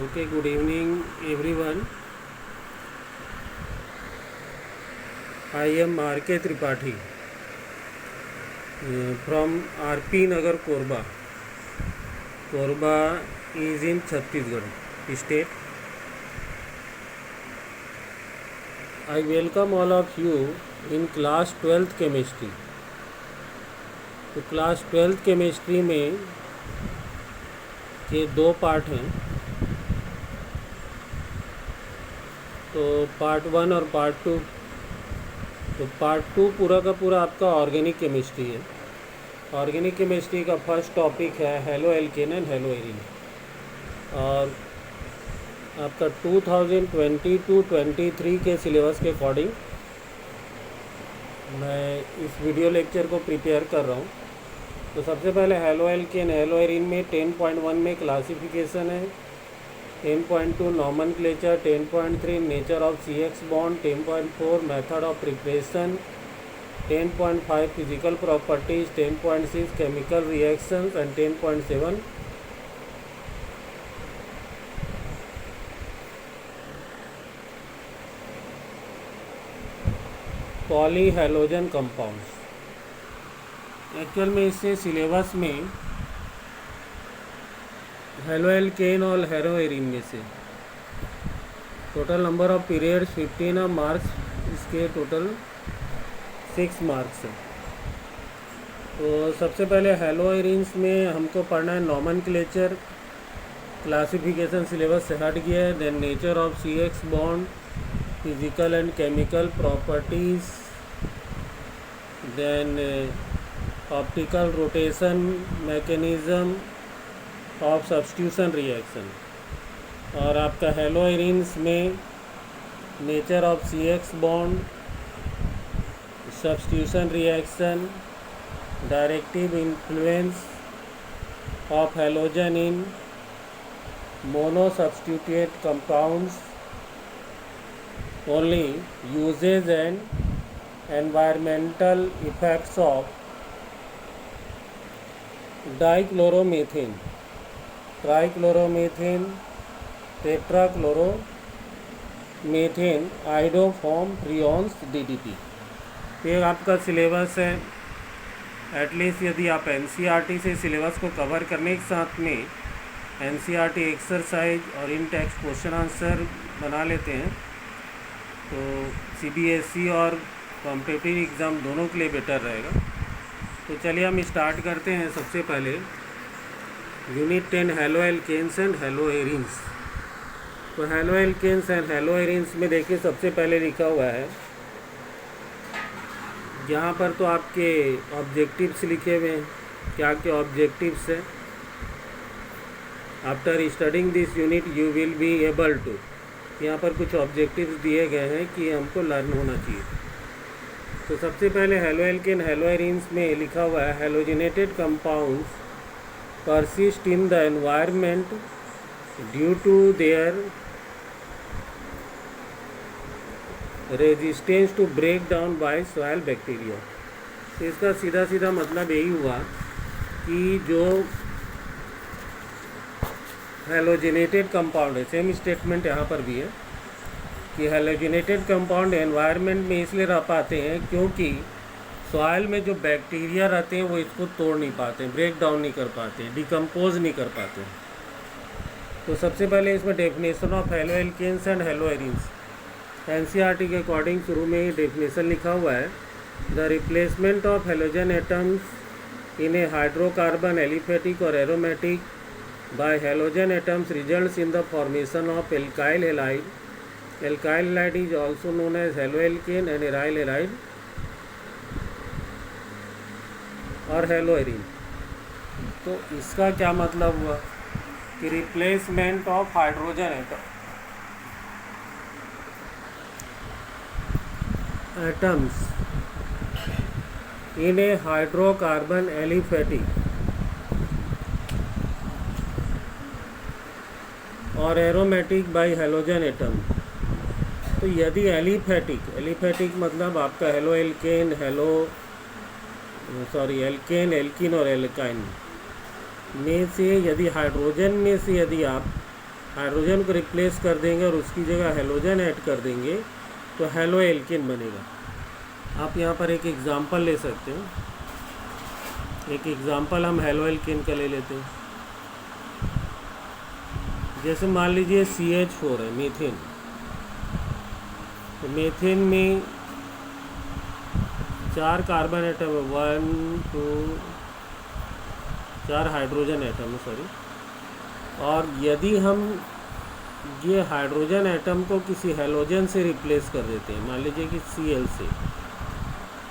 Okay, good evening everyone. I am R.K. Tripathi from R.P. Nagar, Korba. Korba is in Chhattisgarh state. I welcome all of you in class 12th chemistry. तो class 12th chemistry में के दो part हैं, तो part 1 और part 2। तो part 2 पूरा का पूरा आपका ऑर्गेनिक केमिस्ट्री है। ऑर्गेनिक केमिस्ट्री का फर्स्ट टॉपिक है hello alkane and hello Erin. और आपका 2022-23 के सिलेबस के अकॉर्डिंग मैं इस वीडियो लेक्चर को प्रिपेयर कर रहा हूँ। तो सबसे पहले हेलो एल्केन हेलो एरिन में 10.1 में क्लासिफिकेशन है, 10.2 nomenclature, 10.3 nature of CX bond, 10.4 method of preparation, 10.5 physical properties, 10.6 chemical reactions and 10.7 polyhalogen compounds. Actual में इससे सिलेबस में हेलो एल्केन और हेलो एरिन में से टोटल नंबर ऑफ पीरियड्स 15 और मार्क्स इसके टोटल 6 मार्क्स हैं। तो सबसे पहले हेलो एरिन्स में हमको पढ़ना है नॉमेनक्लेचर, क्लासिफिकेशन सिलेबस से हट गया है, then nature of CX bond, physical and chemical properties, then optical rotation mechanism of substitution reaction. और आपका हेलो एरिन्स में nature of CX bond, substitution reaction, directive influence of halogen in mono substituted compounds, only uses and environmental effects of dichloromethane, trichloromethane, tetrachloromethane, iodoform freons DDT। ये आपका syllabus है। At least यदि आप NCERT से syllabus को cover करने के साथ में NCERT एक्सरसाइज और इन टेक्स्ट क्वेश्चन आंसर बना लेते हैं तो CBSE और कॉम्पिटिटिव एग्ज़ाम दोनों के लिए बेटर रहेगा। तो चलिए हम स्टार्ट करते हैं। सबसे पहले unit 10 halo alkanes and halo arenes. तो halo alkanes and halo arenes में देखिए सबसे पहले लिखा हुआ है, यहाँ पर तो आपके ऑब्जेक्टिव्स लिखे हुए हैं। क्या क्या ऑब्जेक्टिव्स है? After studying this unit you will be able to, यहाँ पर कुछ ऑब्जेक्टिव्स दिए गए हैं कि हमको लर्न होना चाहिए। तो सबसे पहले हेलो एल्केन हेलो एरिन्स में लिखा हुआ है halogenated compounds persist in the environment due to their resistance to break down by soil bacteria। तो इसका सीधा सीधा मतलब यही हुआ कि जो हेलोजिनेटेड कंपाउंड है, सेम स्टेटमेंट यहाँ पर भी है कि हेलोजिनेटेड कंपाउंड एनवायरनमेंट में इसलिए रह पाते हैं क्योंकि सॉइल में जो बैक्टीरिया रहते हैं वो इसको तोड़ नहीं पाते, ब्रेक डाउन नहीं कर पाते, डिकम्पोज नहीं कर पाते। तो सबसे पहले इसमें definition of halo alkanes and halo arenes NCERT के अकॉर्डिंग शुरू में ही डेफिनेशन लिखा हुआ है, the replacement of halogen atoms in a hydrocarbon aliphatic और aromatic by halogen atoms results in the formation of alkyl halide. Alkyl halide is also known as halo alkane and aryl halide और halo arene. तो इसका क्या मतलब हुआ कि replacement of hydrogen atoms in a hydrocarbon aliphatic और aromatic by halogen atom. तो यदि एलिफेटिक मतलब आपका हेलो एल्केन एल्केन, एल्किन और एल्काइन में से यदि हाइड्रोजन में से यदि आप हाइड्रोजन को रिप्लेस कर देंगे और उसकी जगह हेलोजन ऐड कर देंगे तो हेलो एल्केन बनेगा। आप यहाँ पर एक एग्ज़ाम्पल ले सकते हैं। एक एग्ज़ाम्पल हम हेलो एल्केन का ले लेते हैं। जैसे मान लीजिए CH4 है, मीथेन। तो मीथेन में 4 कार्बन एटम है, 1 2 4 हाइड्रोजन एटम है, सॉरी। और यदि हम ये हाइड्रोजन एटम को किसी हेलोजन से रिप्लेस कर देते हैं, मान लीजिए कि Cl से,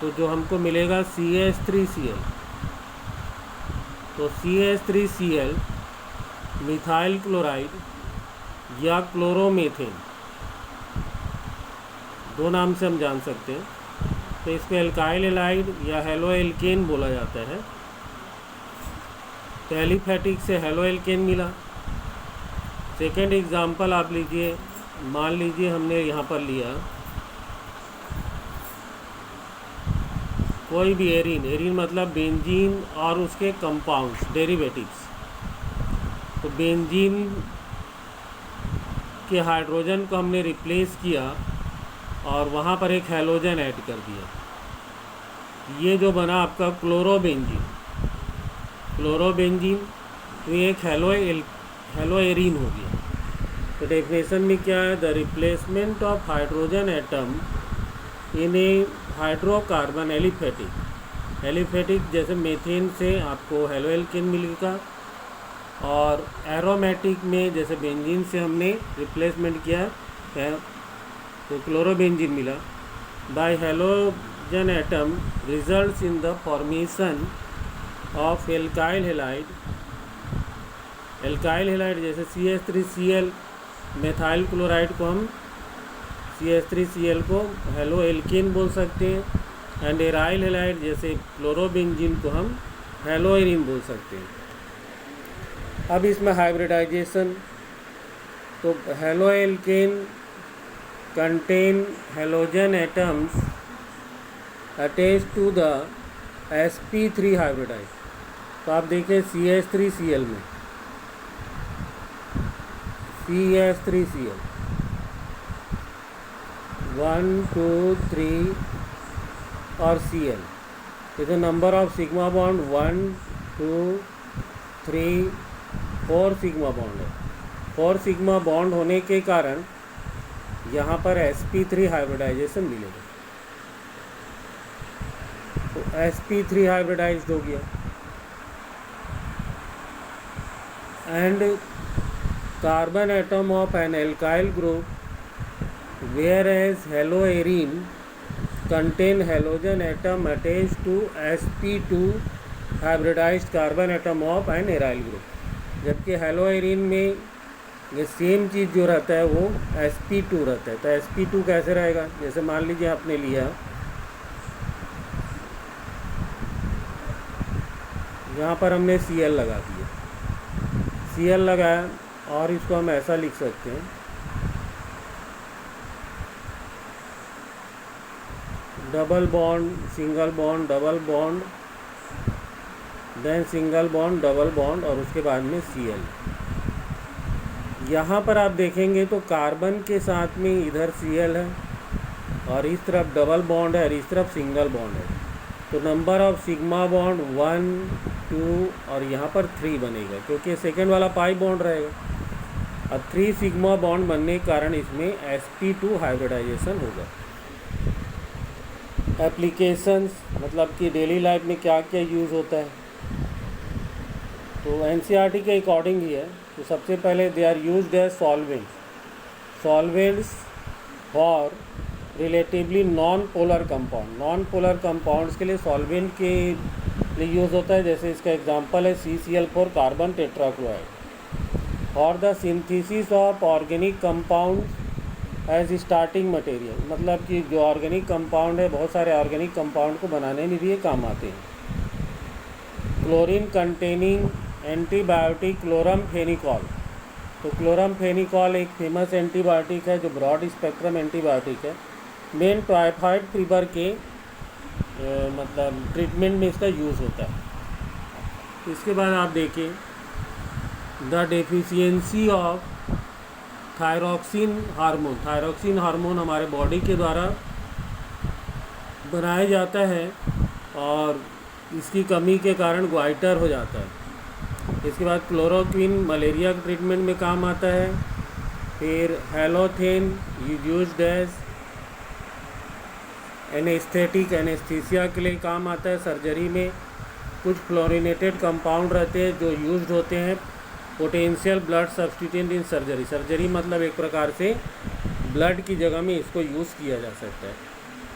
तो जो हमको मिलेगा CH3Cl। तो CH3Cl मिथाइल क्लोराइड या क्लोरोमीथेन, दो नाम से हम जान सकते हैं। तो इसको एल्काइल हैलाइड या हेलो एल्केन बोला जाता है। तो एलिफेटिक से हेलो एल्केन मिला। सेकेंड एग्जांपल आप लीजिए, मान लीजिए हमने यहाँ पर लिया कोई भी एरीन। एरीन मतलब बेंजीन और उसके कंपाउंड्स, डेरिवेटिव्स। तो बेंजीन के हाइड्रोजन को हमने रिप्लेस किया और वहाँ पर एक हैलोजन ऐड कर दिया। ये जो बना आपका क्लोरोबेंजीन। तो ये एक हेलो एरीन हो गया। तो डेफिनेशन में क्या है? The replacement of hydrogen atom in a hydrocarbon aliphatic जैसे मीथेन से आपको हेलो एल्केन मिलेगा, और एरोमेटिक में जैसे बेंजीन से हमने रिप्लेसमेंट किया है तो क्लोरोबेंजीन मिला। Bye halogen atom results in the formation of alkyl halide जैसे CH3Cl। मेथाइल क्लोराइड को हम CH3Cl को हेलो एल्केन बोल सकते हैं। एंड एराइल हैलाइड जैसे क्लोरोबेंजीन को हम हेलो एरीन बोल सकते हैं। अब इसमें हाइब्रिडाइजेशन, तो haloalkane contain halogen atoms attached to the sp3 hybridised. तो आप देखिए CH3Cl में CH3Cl 1 2 3 और Cl, ये तो number of sigma bond 1 2 3 4 sigma bond है। 4 सिग्मा बॉन्ड होने के कारण यहाँ पर sp3 हाइब्रिडाइजेशन मिलेगा। तो sp3 हाइब्रिडाइज्ड हो गया। And carbon atom of an alkyl group whereas haloarene contain halogen atom attached to sp2 hybridised carbon atom of an aryl group. जबकि हेलो एरीन में ये सेम चीज़ जो रहता है वो sp2 रहता है। तो sp2 कैसे रहेगा? जैसे मान लीजिए आपने लिया, यहाँ पर हमने Cl लगा दिया, Cl लगाया और इसको हम ऐसा लिख सकते हैं, double bond single bond double bond then single bond double bond और उसके बाद में Cl। यहाँ पर आप देखेंगे तो कार्बन के साथ में इधर Cl है और इस तरफ डबल बॉन्ड है और इस तरफ सिंगल बॉन्ड है। तो नंबर ऑफ सिग्मा बॉन्ड 1 2 और यहाँ पर 3 बनेगा, क्योंकि सेकेंड वाला पाई बॉन्ड रहेगा। और 3 सिग्मा बॉन्ड बनने के कारण इसमें sp2 हाइब्रिडाइजेशन होगा। एप्लीकेशंस मतलब कि डेली लाइफ में क्या क्या यूज़ होता है, तो NCERT के अकॉर्डिंग ही है। तो सबसे पहले they are used as solvents for relatively non polar compounds के लिए सॉल्वेंट के लिए यूज़ होता है। जैसे इसका एग्जांपल है CCl4 कार्बन टेट्राक्लोराइड। और the synthesis of organic compound as starting material, मतलब कि जो ऑर्गेनिक कंपाउंड है, बहुत सारे ऑर्गेनिक कंपाउंड को बनाने में भी ये काम आते हैं। Chlorine containing antibiotic chloramphenicol. तो क्लोरमफेनिकॉल एक फेमस एंटीबायोटिक है जो ब्रॉड स्पेक्ट्रम एंटीबायोटिक है। मेन टाइफाइड फीवर के मतलब ट्रीटमेंट में इसका यूज़ होता है। इसके बाद आप देखिए the deficiency of thyroxine hormone हमारे बॉडी के द्वारा बनाया जाता है और इसकी कमी के कारण ग्वाइटर हो जाता है। इसके बाद क्लोरोक्विन मलेरिया के ट्रीटमेंट में काम आता है। फिर हेलोथेन यूज्ड एज एनेस्थीसिया के लिए काम आता है सर्जरी में। कुछ फ्लोरिनेटेड कंपाउंड रहते हैं जो यूज्ड होते हैं potential blood substitute in surgery मतलब एक प्रकार से ब्लड की जगह में इसको यूज़ किया जा सकता है।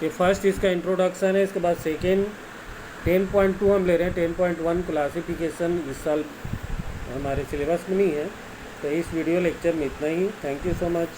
ये फर्स्ट इसका इंट्रोडक्शन है। इसके बाद सेकेंड 10.2 हम ले रहे हैं। 10.1 क्लासिफिकेशन इस साल हमारे सिलेबस में नहीं है। तो इस वीडियो लेक्चर में इतना ही। Thank you so much.